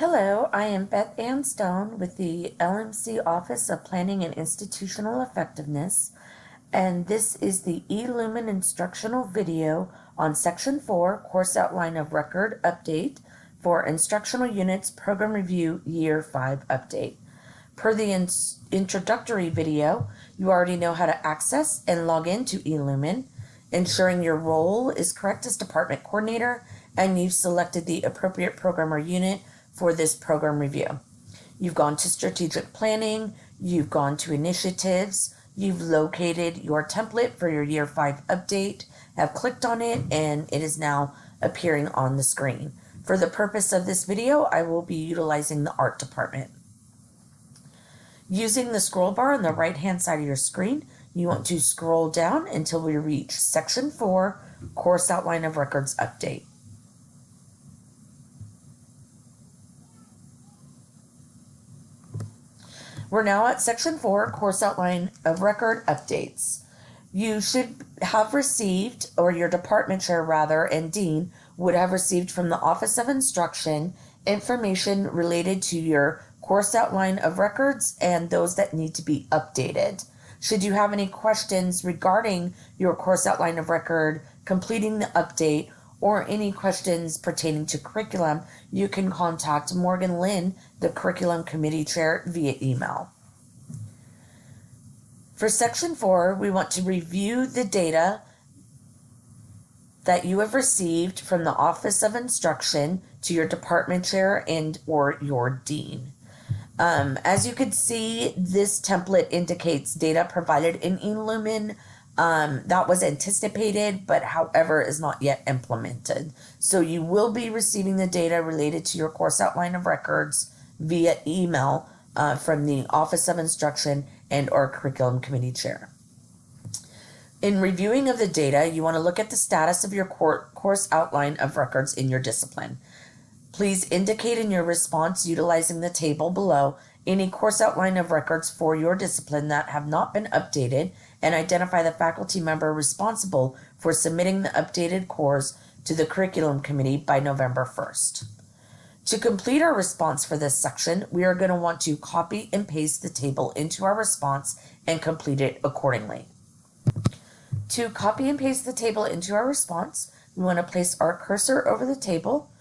Hello, I am Beth Ann Stone with the LMC Office of Planning and Institutional Effectiveness, and this is the eLumen instructional video on Section 4, Course Outline of Record Update for Instructional Units Program Review Year 5 Update. Per the introductory video, you already know how to access and log into eLumen, ensuring your role is correct as Department Coordinator, and you've selected the appropriate program or unit for this program review. You've gone to strategic planning, you've gone to initiatives, you've located your template for your year 5 update, have clicked on it, and it is now appearing on the screen. For the purpose of this video, I will be utilizing the art department. Using the scroll bar on the right hand side of your screen, you want to scroll down until we reach Section 4, Course Outline of Records Update. We're now at Section 4, Course Outline of Record Updates. You should have received, or your department chair rather, and dean would have received from the Office of Instruction information related to your course outline of records and those that need to be updated. Should you have any questions regarding your course outline of record, completing the update, or any questions pertaining to curriculum, you can contact Morgan Lynn, the Curriculum Committee Chair, via email. For Section 4, we want to review the data that you have received from the Office of Instruction to your department chair and or your dean. As you can see, this template indicates data provided in eLumen that was anticipated, but however is not yet implemented. So you will be receiving the data related to your course outline of records via email from the Office of Instruction and or Curriculum Committee Chair. In reviewing of the data, you want to look at the status of your course outline of records in your discipline. Please indicate in your response, utilizing the table below, any course outline of records for your discipline that have not been updated, and identify the faculty member responsible for submitting the updated COORs to the Curriculum Committee by November 1st. To complete our response for this section, we are going to want to copy and paste the table into our response and complete it accordingly. To copy and paste the table into our response, we want to place our cursor over the table,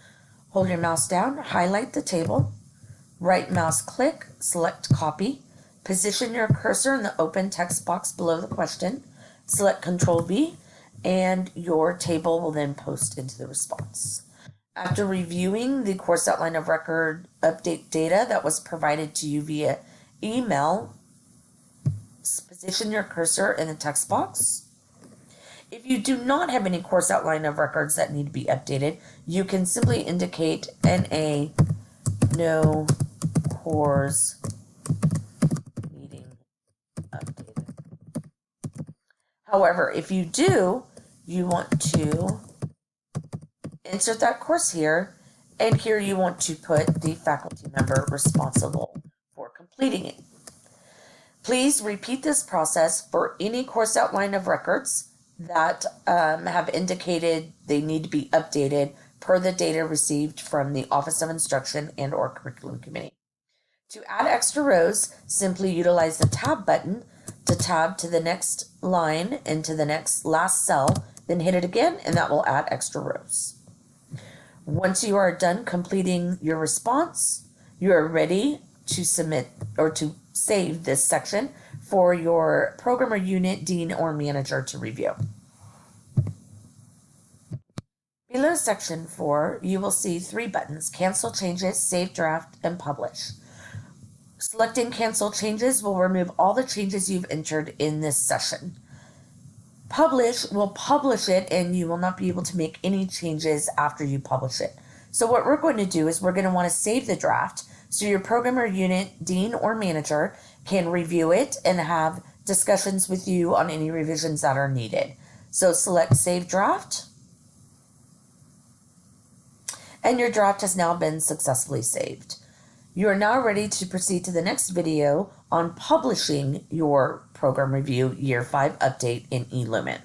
hold your mouse down, highlight the table, right mouse click, select copy, position your cursor in the open text box below the question, select Control V, and your table will then post into the response. After reviewing the course outline of record update data that was provided to you via email, position your cursor in the text box. If you do not have any course outline of records that need to be updated, you can simply indicate NA no COORs needing updated. However, if you do, you want to insert that course here, and here you want to put the faculty member responsible for completing it. Please repeat this process for any course outline of records that have indicated they need to be updated per the data received from the Office of Instruction and or Curriculum Committee. To add extra rows, simply utilize the tab button to tab to the next line and to the next last cell, then hit it again, and that will add extra rows. Once you are done completing your response, you are ready to submit or to save this section for your program or unit, dean, or manager to review. Below Section 4, you will see 3 buttons: Cancel Changes, Save Draft, and Publish. Selecting Cancel Changes will remove all the changes you've entered in this session. Publish will publish it, and you will not be able to make any changes after you publish it. So what we're going to do is we're going to want to save the draft so your program or unit, dean, or manager can review it and have discussions with you on any revisions that are needed. So select Save Draft, and your draft has now been successfully saved. You are now ready to proceed to the next video on publishing your program review year 5 update in eLumen.